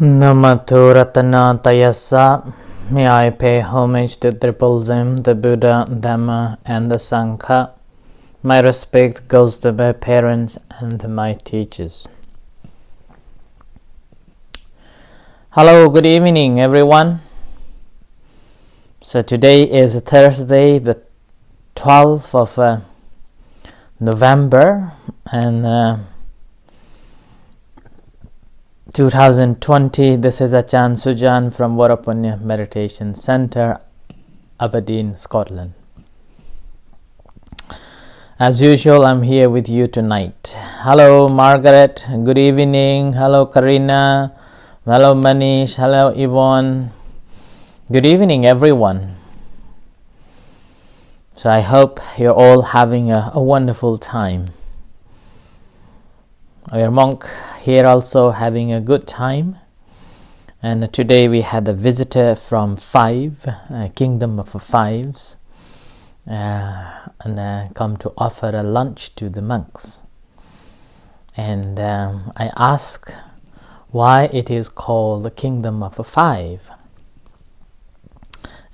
Namato Ratanatayasa. May I pay homage to Triple Zim, the Buddha, Dhamma, and the Sangha. My respect goes to my parents and my teachers. Hello, good evening, everyone. So today is Thursday, the 12th of November, and 2020. This is Achan Sujan from Varapunya Meditation Center, Aberdeen, Scotland. As usual, I'm here with you tonight. Hello, Margaret. Good evening. Hello, Karina. Hello, Manish. Hello, Yvonne. Good evening, everyone. So I hope you're all having a wonderful time. Our monk here also having a good time. And today we had a visitor from Kingdom of Fives, and come to offer a lunch to the monks. And I asked why it is called the Kingdom of Five.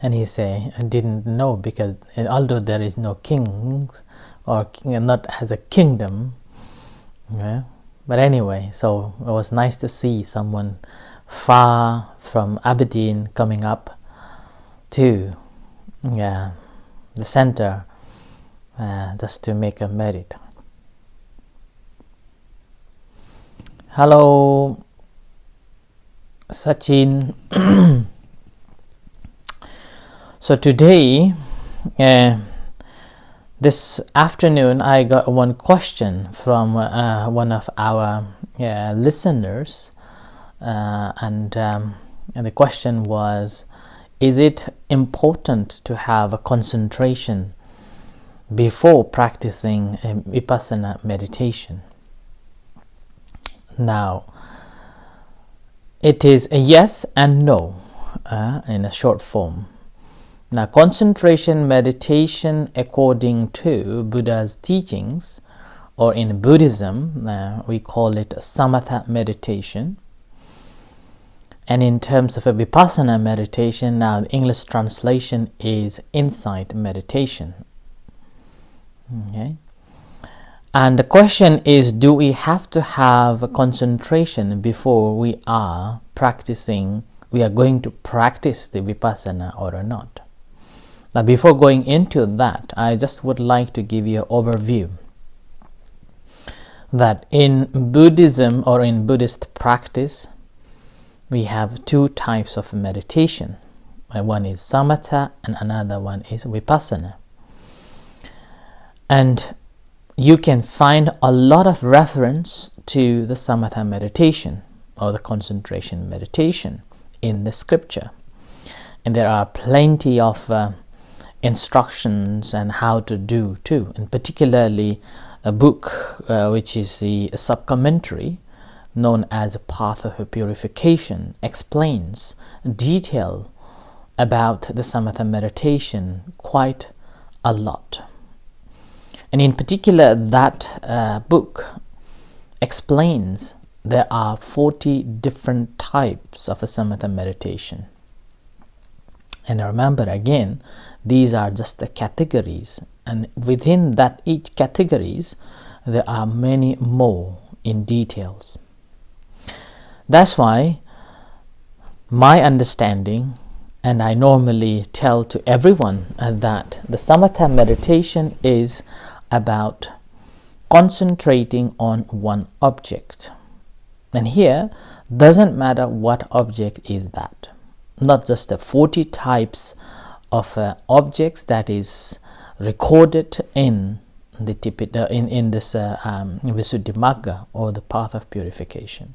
And he said, I didn't know, because although there is no kings, or not as a kingdom, but anyway, so it was nice to see someone far from Aberdeen coming up to the center just to make a merit. Hello, Sachin. So today, this afternoon, I got one question from one of our listeners, and the question was, is it important to have a concentration before practicing vipassana meditation? Now, it is a yes and no in a short form. Now, concentration meditation, according to Buddha's teachings, or in Buddhism, we call it Samatha meditation. And in terms of a vipassana meditation, now the English translation is insight meditation. Okay. And the question is, do we have to have a concentration before we are going to practice the vipassana or not? Now, before going into that, I just would like to give you an overview that in Buddhism, or in Buddhist practice, we have two types of meditation. One is Samatha and another one is vipassana. And you can find a lot of reference to the Samatha meditation or the concentration meditation in the scripture. And there are plenty of instructions and how to do too, and particularly a book which is the sub-commentary known as Path of Purification explains detail about the Samatha meditation quite a lot. And in particular, that book explains there are 40 different types of a Samatha meditation. And remember, again, these are just the categories, and within that each categories there are many more in details. That's why my understanding, and I normally tell to everyone, that the Samatha meditation is about concentrating on one object. And here, doesn't matter what object is that. Not just the 40 types of objects that is recorded in the in this Visuddhimagga, or the path of purification.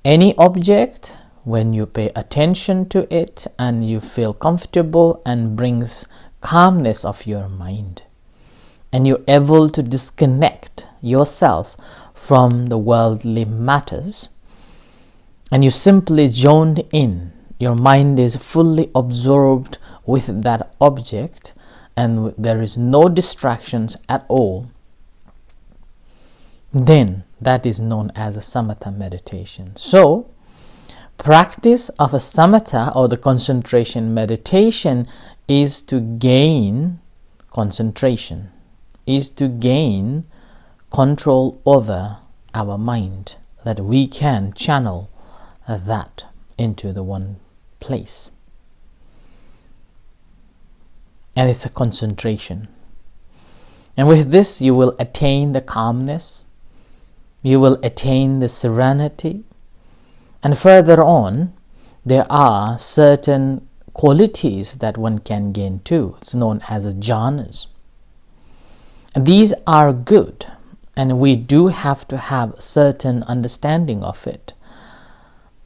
Any object, when you pay attention to it and you feel comfortable and brings calmness of your mind, and you're able to disconnect yourself from the worldly matters, and you simply zoned in, your mind is fully absorbed with that object, and there is no distractions at all, then that is known as a Samatha meditation. So practice of a samatha or the concentration meditation is to gain concentration, is to gain control over our mind, that we can channel that into the one place. And it's a concentration. And with this you will attain the calmness, you will attain the serenity, and further on there are certain qualities that one can gain too. It's known as jhanas. And these are good, and we do have to have certain understanding of it.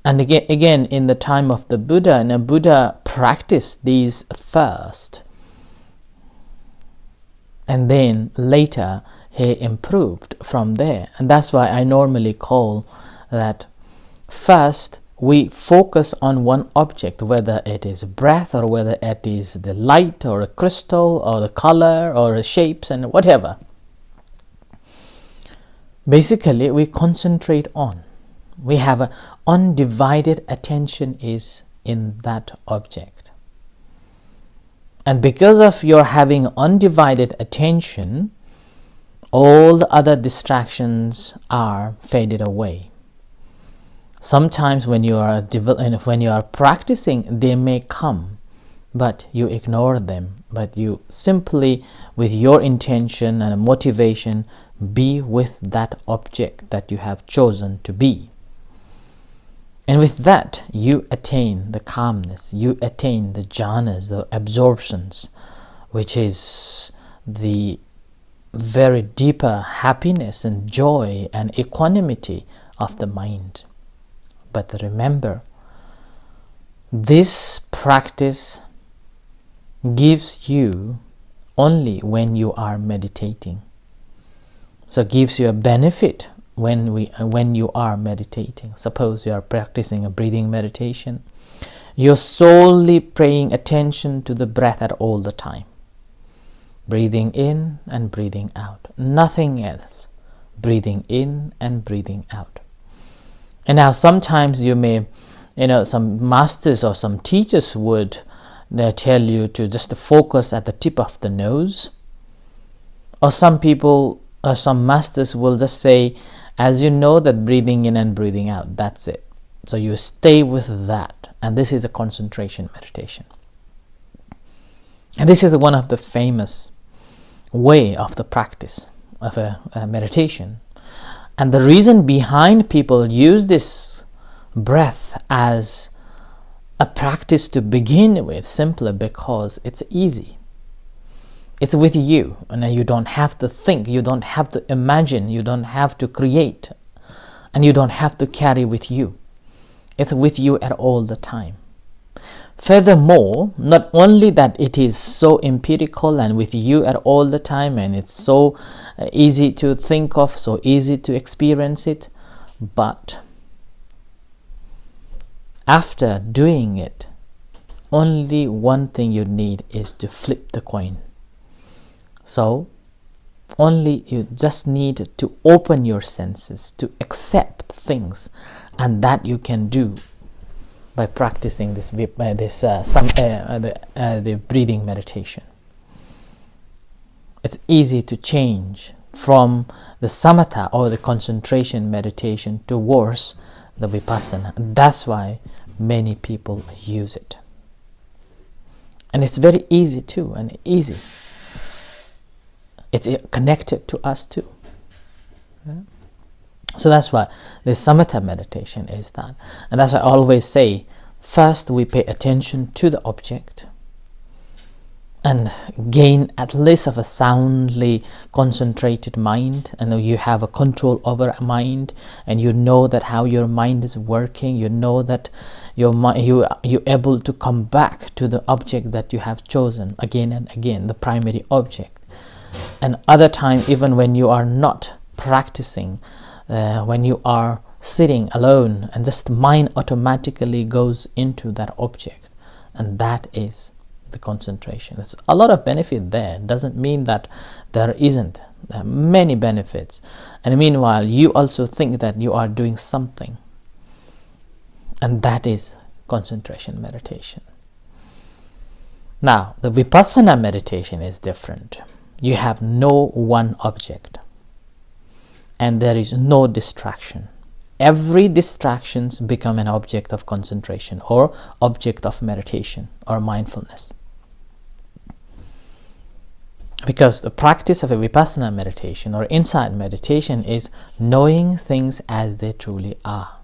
And again in the time of the Buddha, and the Buddha practiced these first, and then later he improved from there. And that's why I normally call that first we focus on one object, whether it is breath or whether it is the light or a crystal or the color or the shapes and whatever. Basically we concentrate on. We have an undivided attention is in that object. And because of your having undivided attention, all the other distractions are faded away. Sometimes when you are practicing, they may come, but you ignore them. But you simply, with your intention and motivation, be with that object that you have chosen to be. And with that, you attain the calmness, you attain the jhanas, the absorptions, which is the very deeper happiness and joy and equanimity of the mind. But remember, this practice gives you only when you are meditating. So it gives you a benefit when you are meditating. Suppose you are practicing a breathing meditation, you're solely paying attention to the breath at all the time, breathing in and breathing out, nothing else, breathing in and breathing out. And now sometimes you may, some masters or some teachers would tell you to just focus at the tip of the nose, or some people or some masters will just say, as you know that breathing in and breathing out, that's it. So you stay with that. And this is a concentration meditation. And this is one of the famous way of the practice of a meditation. And the reason behind people use this breath as a practice to begin with, simply because it's easy. It's with you, and you don't have to think, you don't have to imagine, you don't have to create, and you don't have to carry with you. It's with you at all the time. Furthermore, not only that it is so empirical and with you at all the time, and it's so easy to think of, so easy to experience it, but after doing it, only one thing you need is to flip the coin. So only you just need to open your senses to accept things, and that you can do by practicing the breathing meditation. It's easy to change from the samatha or the concentration meditation towards the vipassana. That's why many people use it. And it's very easy too, and easy. It's connected to us too. Yeah? So that's why the samatha meditation is that. And that's why I always say, first we pay attention to the object and gain at least of a soundly concentrated mind, and you have a control over a mind, and you know that how your mind is working, you know that you're able to come back to the object that you have chosen again and again, the primary object. And other time, even when you are not practicing, when you are sitting alone, and just mind automatically goes into that object, and that is the concentration. There's a lot of benefit there. It doesn't mean that there isn't. There are many benefits. And meanwhile, you also think that you are doing something. And that is concentration meditation. Now, the vipassana meditation is different. You have no one object, and there is no distraction. Every distractions become an object of concentration or object of meditation or mindfulness. Because the practice of a vipassana meditation or insight meditation is knowing things as they truly are.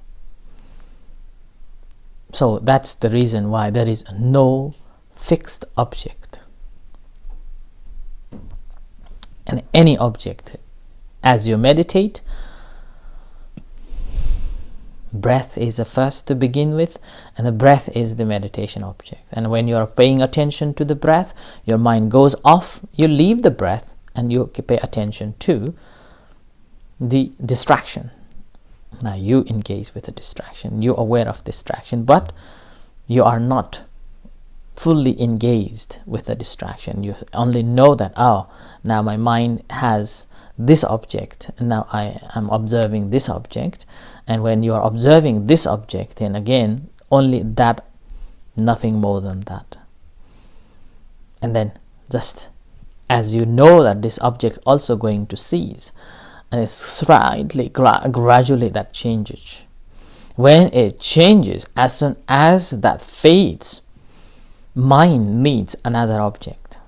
So that's the reason why there is no fixed object. And any object, as you meditate, breath is the first to begin with, and the breath is the meditation object. And when you are paying attention to the breath, your mind goes off, you leave the breath, and you pay attention to the distraction. Now you engage with the distraction, you're aware of distraction, but you are not fully engaged with the distraction. You only know that, now my mind has this object, and now I am observing this object. And when you are observing this object, then again, only that, nothing more than that. And then just as you know that this object also going to cease, and it's slightly, gradually that changes. When it changes, as soon as that fades, mind needs another object.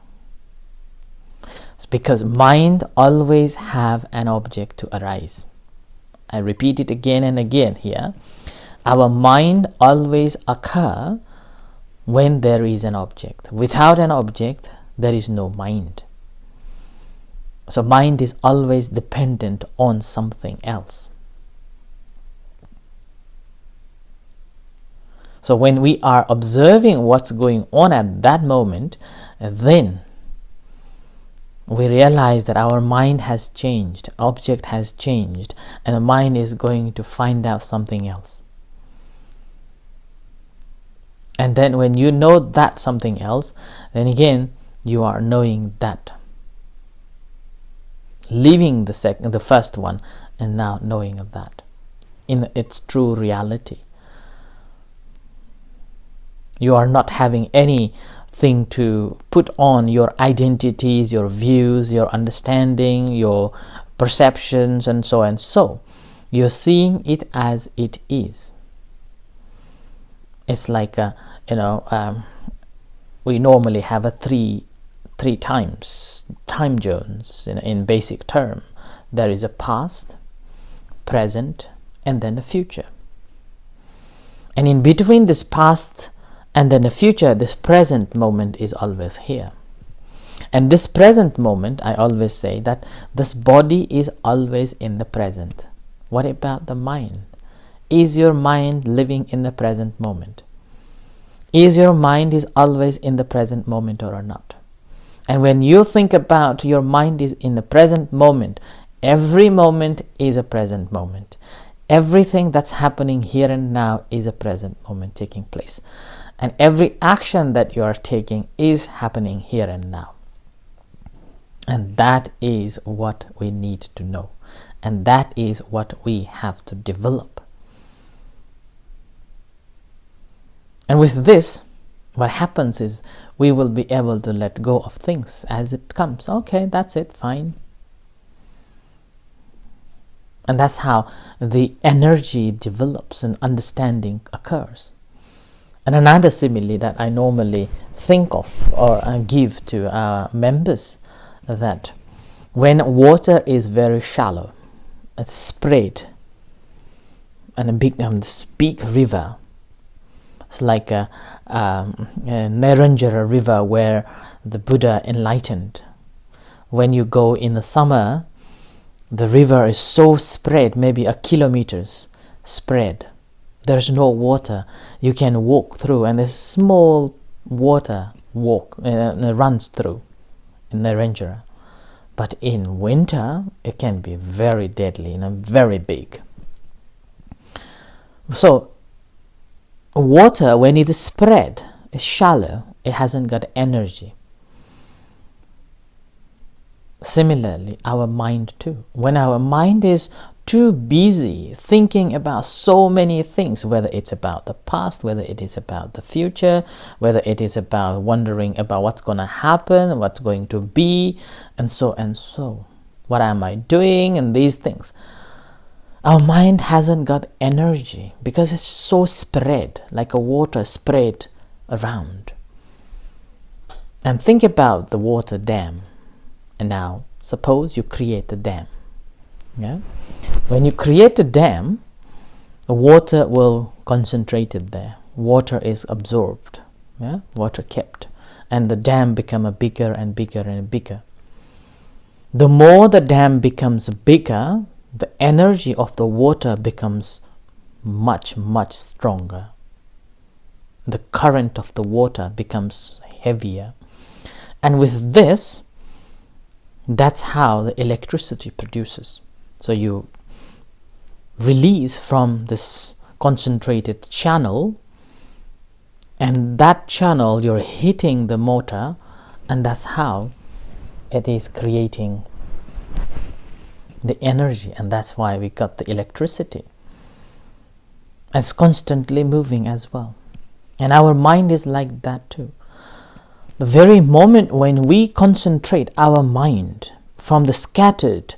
It's because mind always have an object to arise. I repeat it again and again here. Our mind always occur when there is an object. Without an object, there is no mind. So mind is always dependent on something else. So when we are observing what's going on at that moment, then we realize that our mind has changed, object has changed, and the mind is going to find out something else. And then when you know that something else, then again you are knowing that. Leaving the first one and now knowing of that in its true reality. You are not having anything to put on your identities, your views, your understanding, your perceptions, and so and so. You're seeing it as it is. It's like we normally have a three time zones in basic term. There is a past, present, and then a future. And in between this past and then the future, this present moment is always here. And this present moment, I always say that this body is always in the present. What about the mind? Is your mind living in the present moment? Is your mind is always in the present moment or not? And when you think about your mind is in the present moment, every moment is a present moment. Everything that's happening here and now is a present moment taking place. And every action that you are taking is happening here and now. And that is what we need to know. And that is what we have to develop. And with this, what happens is we will be able to let go of things as it comes. Okay, that's it, fine. And that's how the energy develops and understanding occurs. And another simile that I normally think of or give to our members, that when water is very shallow, it's spread, and a big river, it's like a Narendra river where the Buddha enlightened. When you go in the summer, the river is so spread, maybe a kilometers spread. There's no water. You can walk through, and there's small water runs through in Narendra. But in winter, it can be very deadly and very big. So water, when it is spread, is shallow. It hasn't got energy. Similarly, our mind too. When our mind is too busy thinking about so many things, whether it's about the past, whether it is about the future, whether it is about wondering about what's going to happen, what's going to be, and so and so. What am I doing? And these things. Our mind hasn't got energy because it's so spread, like a water spread around. And think about the water dam. And now, suppose you create a dam. Yeah? When you create a dam, the water will concentrate it there. Water is absorbed. Yeah? Water kept. And the dam become a bigger and bigger and bigger. The more the dam becomes bigger, the energy of the water becomes much, much stronger. The current of the water becomes heavier. And with this, that's how the electricity produces. So you release from this concentrated channel, and that channel you're hitting the motor, and that's how it is creating the energy, and that's why we got the electricity. It's constantly moving as well. And our mind is like that too. The very moment when we concentrate our mind from the scattered,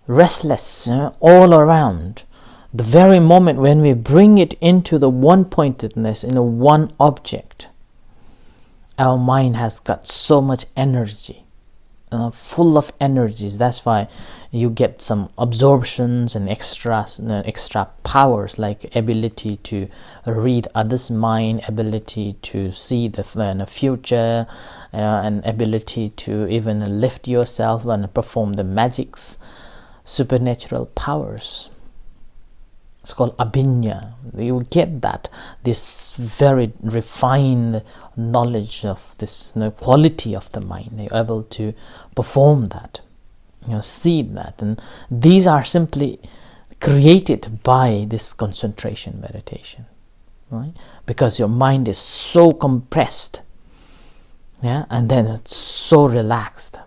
restless, all around, the very moment when we bring it into the one-pointedness, in a one object, our mind has got so much energy. Full of energies. That's why you get some absorptions and extra powers, like ability to read others' mind, ability to see the future, and ability to even lift yourself and perform the magics, supernatural powers. It's called abhinya. You get that, this very refined knowledge of this quality of the mind. You're able to perform that, see that. And these are simply created by this concentration meditation, right? Because your mind is so compressed, and then it's so relaxed.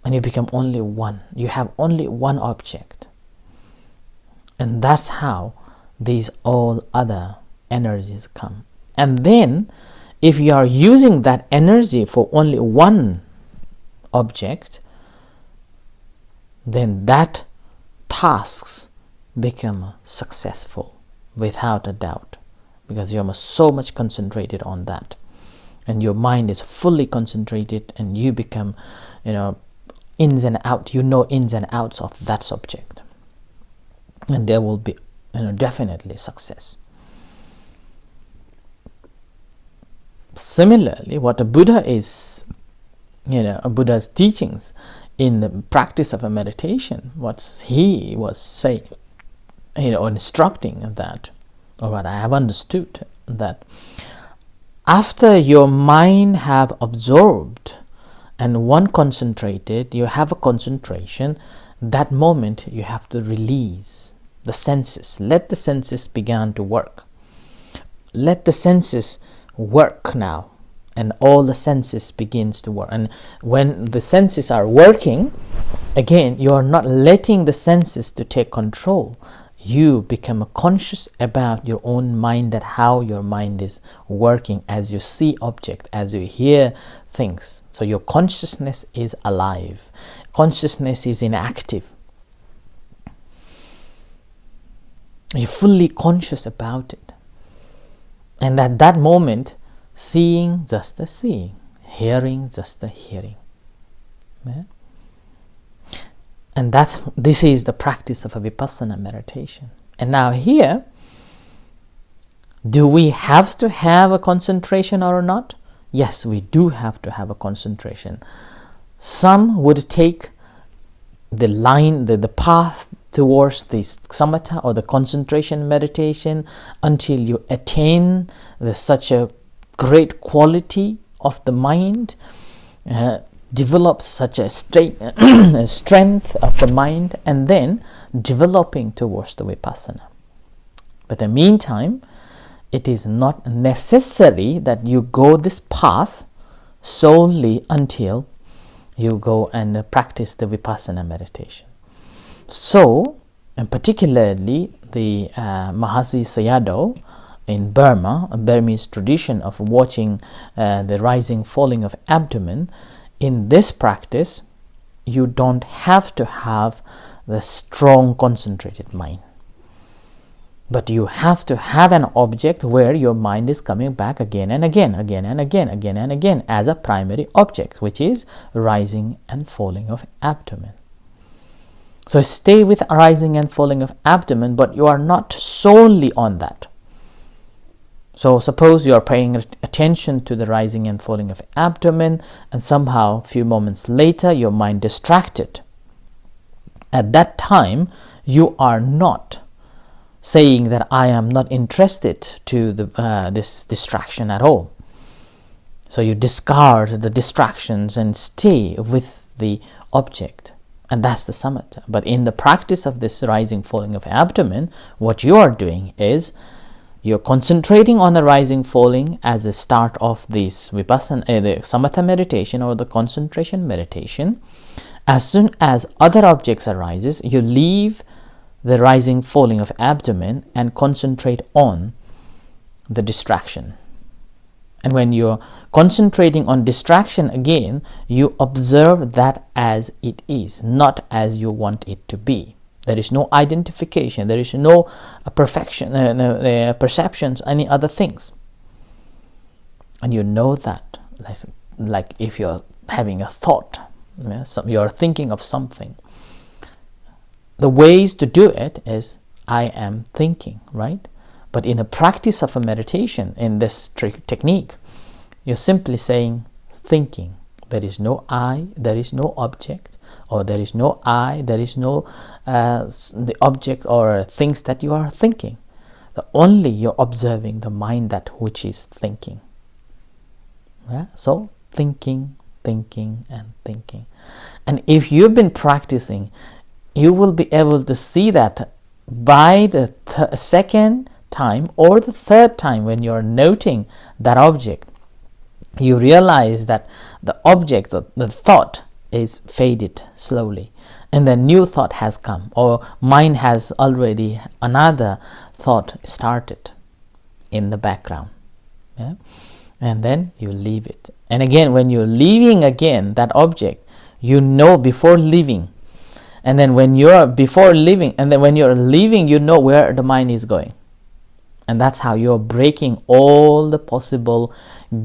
And you become only one. You have only one object. And that's how these all other energies come. And then, if you are using that energy for only one object, then that tasks become successful without a doubt, because you are so much concentrated on that, and your mind is fully concentrated, and you become, ins and out. Ins and outs of that subject. And there will be definitely success. Similarly, what a Buddha is, a Buddha's teachings in the practice of a meditation, what he was saying, or instructing that, or what I have understood, that after your mind have absorbed and one concentrated, you have a concentration, that moment you have to release the senses. Let the senses begin to work. Let the senses work now, and all the senses begins to work. And when the senses are working, again, you are not letting the senses to take control. You become conscious about your own mind, that how your mind is working as you see object, as you hear things. So your consciousness is alive. Consciousness is inactive. You're fully conscious about it. And at that moment, seeing just the seeing, hearing just the hearing. Yeah? And this is the practice of a vipassana meditation. And now here, do we have to have a concentration or not? Yes, we do have to have a concentration. Some would take the line, the path towards the samatha or the concentration meditation until you attain such a great quality of the mind, develop such a strength of the mind, and then developing towards the vipassana. But in the meantime, it is not necessary that you go this path solely until you go and practice the vipassana meditation. So, and particularly the Mahasi Sayadaw in Burma, a Burmese tradition of watching the rising, falling of abdomen. In this practice, you don't have to have the strong, concentrated mind. But you have to have an object where your mind is coming back again and again, again and again, again and again, as a primary object, which is rising and falling of abdomen. So stay with rising and falling of abdomen, but you are not solely on that. So suppose you are paying attention to the rising and falling of abdomen, and somehow a few moments later your mind distracted. At that time, you are not saying that I am not interested to this distraction at all. So you discard the distractions and stay with the object. And that's the samatha. But in the practice of this rising, falling of abdomen, what you are doing is you're concentrating on the rising, falling as a start of this vipassana, the samatha meditation or the concentration meditation. As soon as other objects arises, you leave the rising, falling of abdomen and concentrate on the distraction. And when you're concentrating on distraction again, you observe that as it is, not as you want it to be. There is no identification, there is no perfection, perceptions, any other things. And you know that, like if you're having a thought, you're thinking of something. The ways to do it is, I am thinking, right? But in the practice of a meditation, in this technique, you're simply saying, thinking. There is no I, there is no object, or there is no I, there is no the object or things that you are thinking. Only you're observing the mind that which is thinking. Yeah? So thinking, thinking, and thinking. And if you've been practicing, you will be able to see that by the second time or the third time when you're noting that object, you realize that the object, the thought is faded slowly, and the new thought has come, or mind has already another thought started in the background. Yeah? And then you leave it. And again, when you're leaving again that object, you know before leaving. And then when you're before leaving, and then when you're leaving, you know where the mind is going. And that's how you're breaking all the possible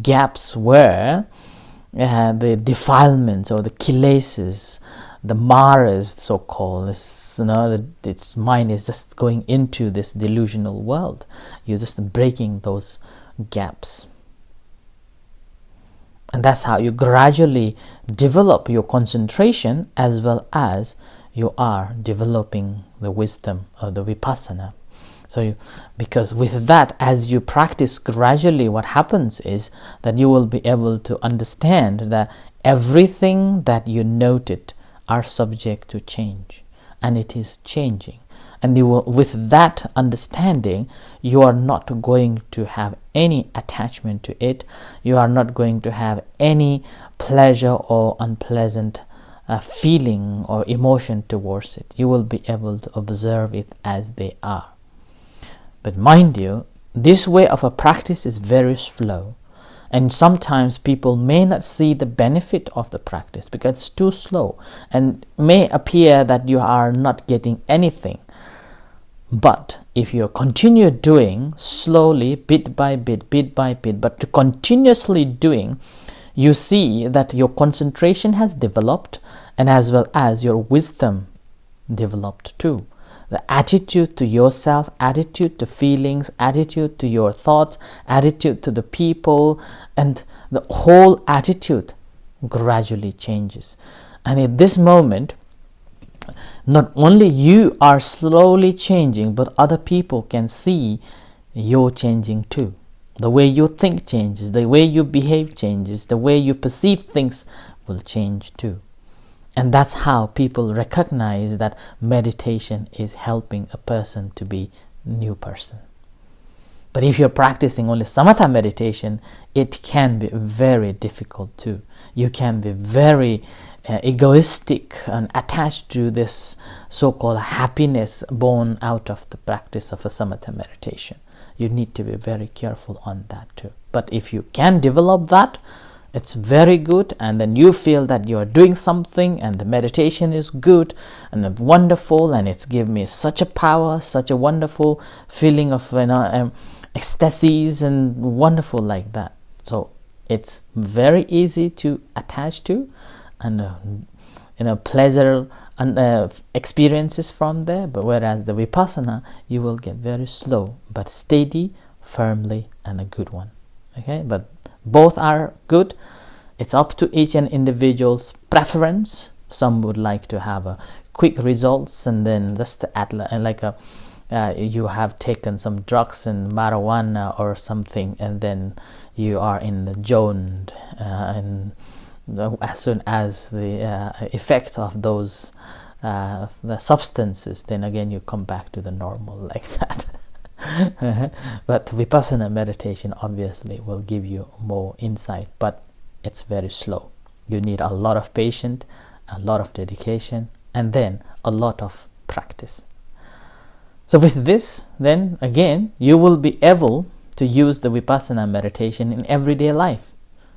gaps where the defilements or the kilesas, the maras, so-called, its mind is just going into this delusional world. You're just breaking those gaps. And that's how you gradually develop your concentration, as well as you are developing the wisdom of the vipassana. So because with that, as you practice gradually, what happens is that you will be able to understand that everything that you noted are subject to change, and it is changing. And you will, with that understanding, you are not going to have any attachment to it. You are not going to have any pleasure or unpleasant feeling or emotion towards it. You will be able to observe it as they are. But mind you, this way of a practice is very slow, and sometimes people may not see the benefit of the practice because it's too slow, and may appear that you are not getting anything. But if you continue doing slowly, bit by bit, but continuously doing, you see that your concentration has developed, and as well as your wisdom developed too. The attitude to yourself, attitude to feelings, attitude to your thoughts, attitude to the people, and the whole attitude gradually changes. And at this moment, not only you are slowly changing, but other people can see you're changing too. The way you think changes, the way you behave changes, the way you perceive things will change too. And that's how people recognize that meditation is helping a person to be a new person. But if you're practicing only samatha meditation, it can be very difficult too. You can be very egoistic and attached to this so-called happiness born out of the practice of a samatha meditation. You need to be very careful on that too. But if you can develop that, it's very good, and then you feel that you are doing something and the meditation is good and wonderful, and it's given me such a power, such a wonderful feeling of ecstasies and wonderful like that. So it's very easy to attach to, and pleasure and experiences from there. But whereas the vipassana, you will get very slow but steady, firmly, and a good one. Okay, but both are good. It's up to each and individual's preference. Some would like to have a quick results, and then just you have taken some drugs and marijuana or something, and then you are in the zone, and as soon as the effect of those the substances, then again you come back to the normal like that. But vipassana meditation obviously will give you more insight, but it's very slow. You need a lot of patience, a lot of dedication, and then a lot of practice. So with this, then again, you will be able to use the vipassana meditation in everyday life,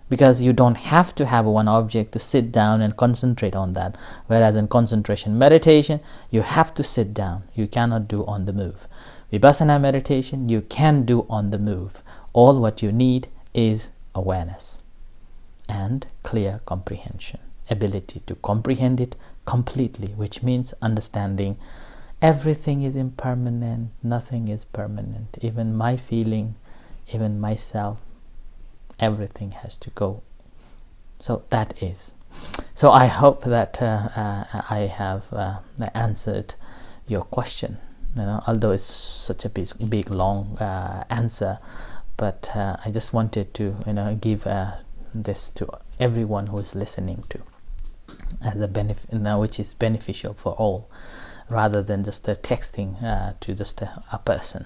because you don't have to have one object to sit down and concentrate on that. Whereas in concentration meditation, you have to sit down. You cannot do on the move. Vipassana meditation, you can do on the move. All what you need is awareness and clear comprehension, ability to comprehend it completely, which means understanding everything is impermanent, nothing is permanent, even my feeling, even myself, everything has to go. So that is. So I hope that I have answered your question. Although it's such a big long answer, but I just wanted to give this to everyone who is listening to, as a benefit, which is beneficial for all, rather than just texting to just a person.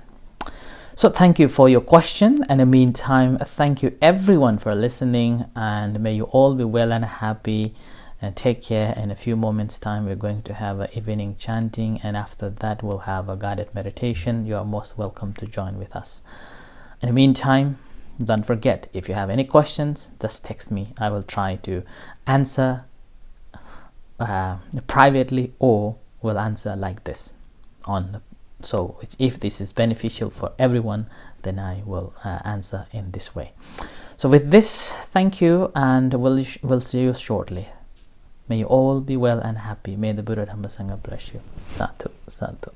So thank you for your question, and in the meantime, thank you everyone for listening, and may you all be well and happy, and take care. In a few moments time, we're going to have an evening chanting, and after that we'll have a guided meditation. You are most welcome to join with us. In the meantime, don't forget, if you have any questions, just text me. I will try to answer privately, or will answer like this on. So if this is beneficial for everyone, then I will answer in this way. So with this, thank you, and we'll see you shortly. May you all be well and happy. May the Buddha Dhamma Sangha bless you. Sadhu, sadhu.